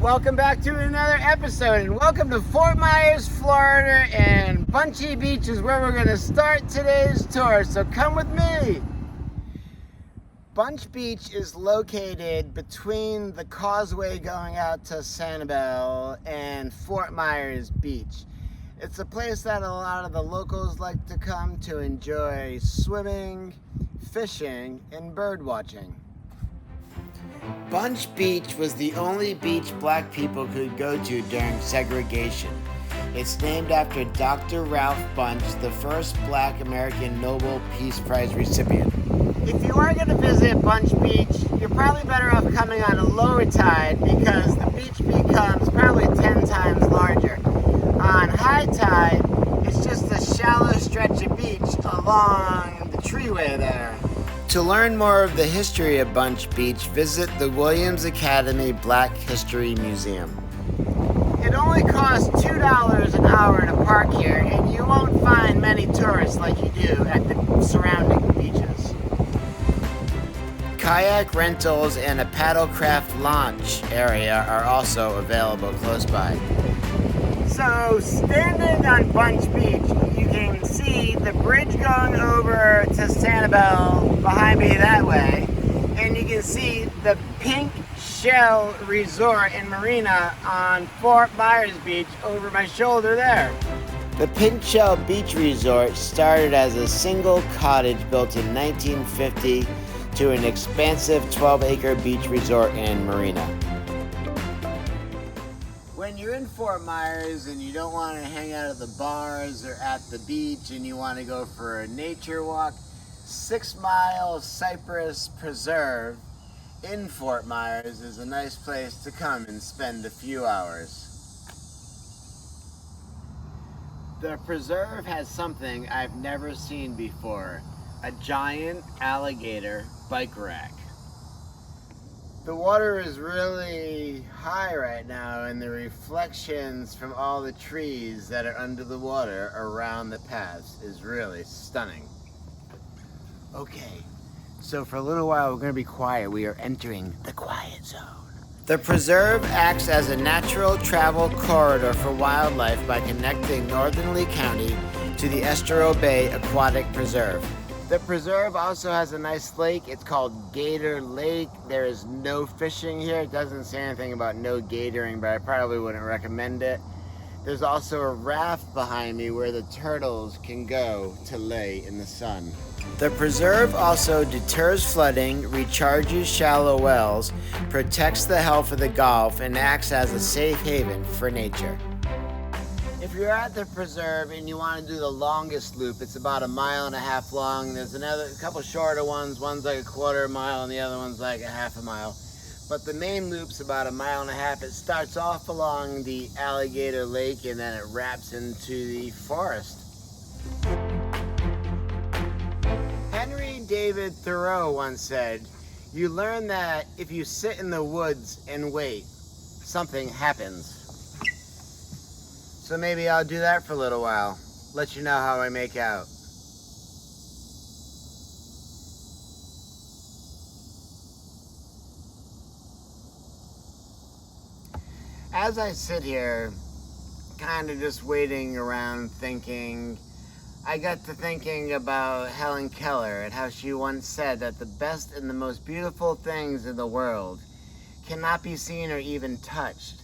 welcome back to another episode, and welcome to Fort Myers, Florida, and Bunchy Beach is where we're going to start today's tour, so come with me. Bunch Beach is located between the causeway going out to Sanibel and Fort Myers Beach. It's a place that a lot of the locals like to come to enjoy swimming, fishing, and bird watching. Bunch Beach was the only beach black people could go to during segregation. It's named after Dr. Ralph Bunch, the first black American Nobel Peace Prize recipient. If you are going to visit Bunch Beach, you're probably better off coming on a lower tide because the beach becomes probably 10 times larger. On high tide, it's just a shallow stretch of beach along the treeway there. To learn more of the history of Bunch Beach, visit the Williams Academy Black History Museum. It only costs $2 an hour to park here, and you won't find many tourists like you do at the surrounding beaches. Kayak rentals and a paddlecraft launch area are also available close by. So, standing on Bunch Beach, you can see the bridge going over to Sanibel behind me that way, and you can see the Pink Shell Resort and Marina on Fort Myers Beach over my shoulder there. The Pink Shell Beach Resort started as a single cottage built in 1950 to an expansive 12-acre beach resort and marina. When you're in Fort Myers and you don't want to hang out at the bars or at the beach and you want to go for a nature walk, 6 Mile Cypress Preserve in Fort Myers is a nice place to come and spend a few hours. The preserve has something I've never seen before, a giant alligator bike rack. The water is really high right now, and the reflections from all the trees that are under the water around the paths is really stunning. Okay, so for a little while we're going to be quiet. We are entering the quiet zone. The preserve acts as a natural travel corridor for wildlife by connecting northern Lee County to the Estero Bay Aquatic Preserve. The preserve also has a nice lake. It's called Gator Lake. There is no fishing here. It doesn't say anything about no gatoring, but I probably wouldn't recommend it. There's also a raft behind me where the turtles can go to lay in the sun. The preserve also deters flooding, recharges shallow wells, protects the health of the Gulf, and acts as a safe haven for nature. If you're at the preserve and you want to do the longest loop, it's about 1.5 miles long. There's a couple shorter ones. One's like a 1/4 mile and the other one's like a 1/2 mile. But the main loop's about 1.5 miles. It starts off along the Alligator Lake and then it wraps into the forest. Henry David Thoreau once said, "You learn that if you sit in the woods and wait, something happens." So maybe I'll do that for a little while. Let you know how I make out. As I sit here, kind of just waiting around thinking, I got to thinking about Helen Keller and how she once said that the best and the most beautiful things in the world cannot be seen or even touched.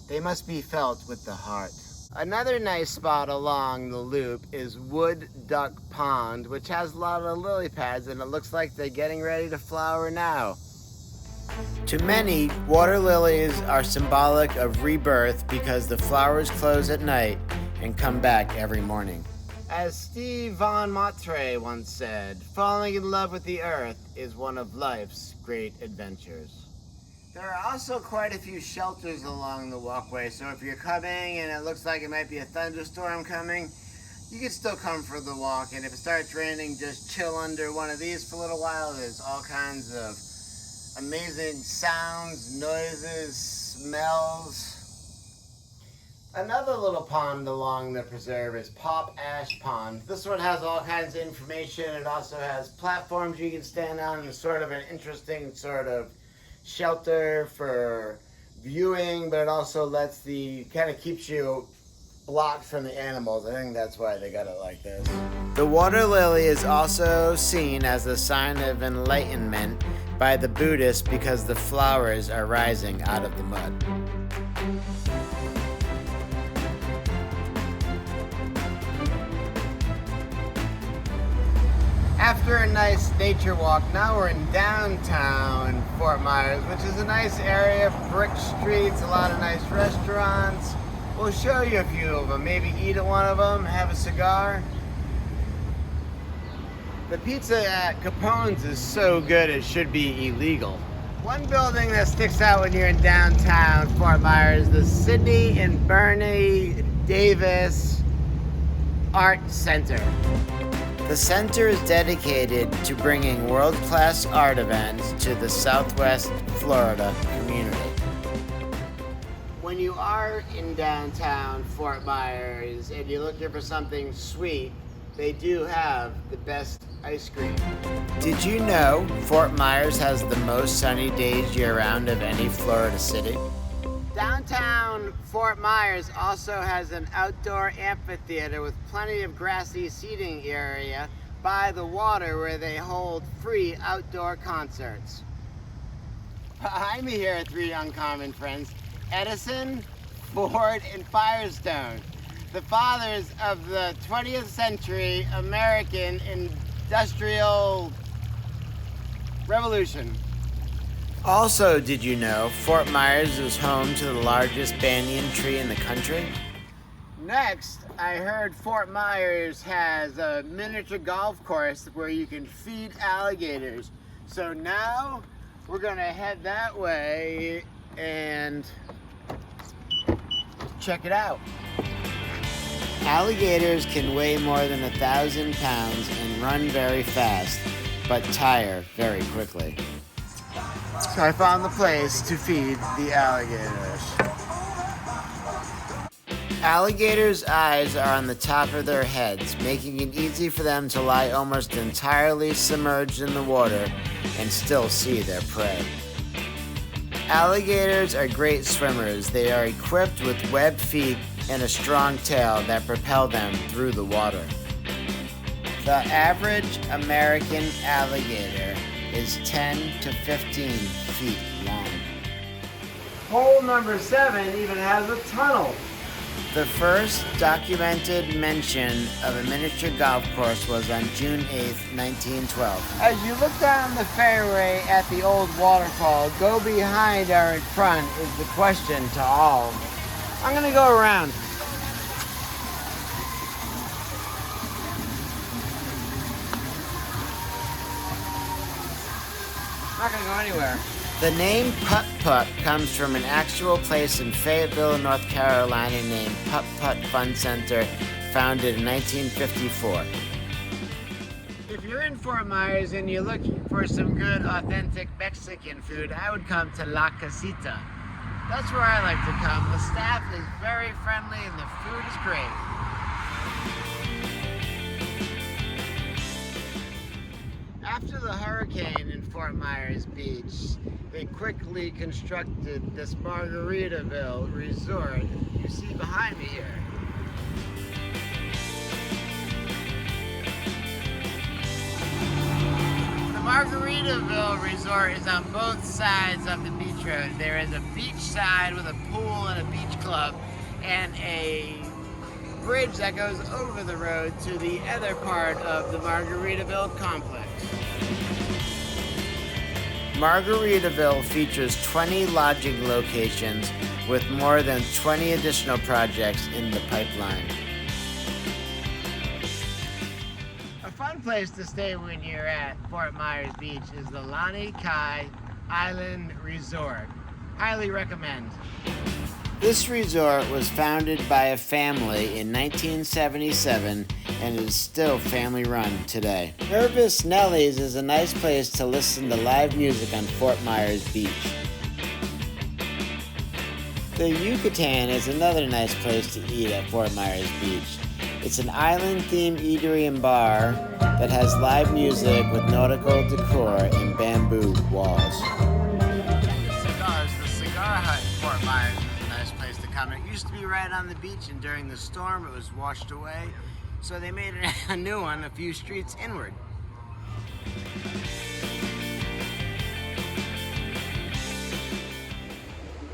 They must be felt with the heart. Another nice spot along the loop is Wood Duck Pond, which has a lot of lily pads and it looks like they're getting ready to flower now. To many, water lilies are symbolic of rebirth because the flowers close at night and come back every morning. As Steve Von Matre once said, falling in love with the earth is one of life's great adventures. There are also quite a few shelters along the walkway, so if you're coming and it looks like it might be a thunderstorm coming, you can still come for the walk, and if it starts raining, just chill under one of these for a little while. There's all kinds of amazing sounds, noises, smells. Another little pond along the preserve is Pop Ash Pond. This one has all kinds of information. It also has platforms you can stand on and sort of an interesting sort of shelter for viewing, but it also kind of keeps you blocked from the animals. I think that's why they got it like this. The water lily is also seen as a sign of enlightenment by the Buddhists because the flowers are rising out of the mud. After a nice nature walk, now we're in downtown Fort Myers, which is a nice area, brick streets, a lot of nice restaurants. We'll show you a few of them, maybe eat at one of them, have a cigar. The pizza at Capone's is so good it should be illegal. One building that sticks out when you're in downtown Fort Myers, the Sidney and Bernie Davis Art Center. The center is dedicated to bringing world-class art events to the Southwest Florida community. When you are in downtown Fort Myers and you're looking for something sweet, they do have the best ice cream. Did you know Fort Myers has the most sunny days year-round of any Florida city? Downtown Fort Myers also has an outdoor amphitheater with plenty of grassy seating area by the water where they hold free outdoor concerts. Behind me here are three uncommon friends, Edison, Ford, and Firestone, the fathers of the 20th century American industrial revolution. Also, did you know Fort Myers is home to the largest banyan tree in the country? Next, I heard Fort Myers has a miniature golf course where you can feed alligators. So now we're gonna head that way and check it out. Alligators can weigh more than 1,000 pounds and run very fast, but tire very quickly. So I found the place to feed the alligators. Alligators' eyes are on the top of their heads, making it easy for them to lie almost entirely submerged in the water and still see their prey. Alligators are great swimmers. They are equipped with webbed feet and a strong tail that propel them through the water. The average American alligator is 10 to 15 feet long. Hole number 7 even has a tunnel. The first documented mention of a miniature golf course was on June 8th, 1912. As you look down the fairway at the old waterfall, go behind or in front is the question to all. I'm gonna go around. Not gonna go anywhere. The name Putt Putt comes from an actual place in Fayetteville, North Carolina named Putt Putt Fun Center, founded in 1954. If you're in Fort Myers and you're looking for some good, authentic Mexican food, I would come to La Casita. That's where I like to come. The staff is very friendly and the food is great. After the hurricane in Fort Myers Beach, they quickly constructed this Margaritaville resort you see behind me here. The Margaritaville resort is on both sides of the beach road. There is a beach side with a pool and a beach club and a bridge that goes over the road to the other part of the Margaritaville complex. Margaritaville features 20 lodging locations with more than 20 additional projects in the pipeline. A fun place to stay when you're at Fort Myers Beach is the Lani Kai Island Resort. Highly recommend. This resort was founded by a family in 1977 and is still family run today. Nervous Nelly's is a nice place to listen to live music on Fort Myers Beach. The Yucatan is another nice place to eat at Fort Myers Beach. It's an island-themed eatery and bar that has live music with nautical decor and bamboo walls. The Cigar Hut in Fort coming. It used to be right on the beach, and during the storm it was washed away. So they made a new one a few streets inward.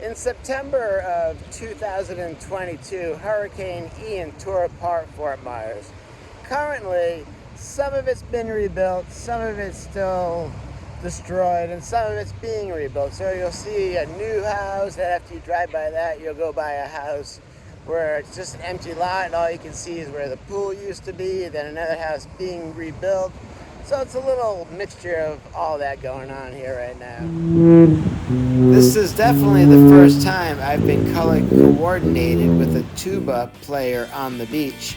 In September of 2022, Hurricane Ian tore apart Fort Myers. Currently, some of it's been rebuilt, some of it's still destroyed, and some of it's being rebuilt. So you'll see a new house, and after you drive by that, you'll go by a house where it's just an empty lot, and all you can see is where the pool used to be, then another house being rebuilt. So it's a little mixture of all that going on here right now. This is definitely the first time I've been color coordinated with a tuba player on the beach.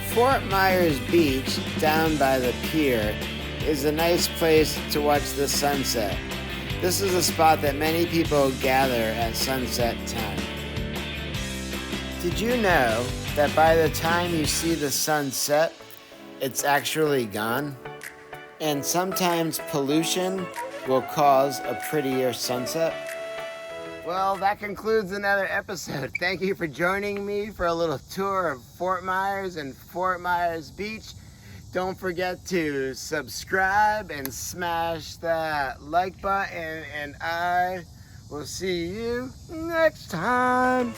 Fort Myers Beach, down by the pier, is a nice place to watch the sunset. This is a spot that many people gather at sunset time. Did you know that by the time you see the sun set, it's actually gone? And sometimes pollution will cause a prettier sunset. Well, that concludes another episode. Thank you for joining me for a little tour of Fort Myers and Fort Myers Beach. Don't forget to subscribe and smash that like button, and I will see you next time.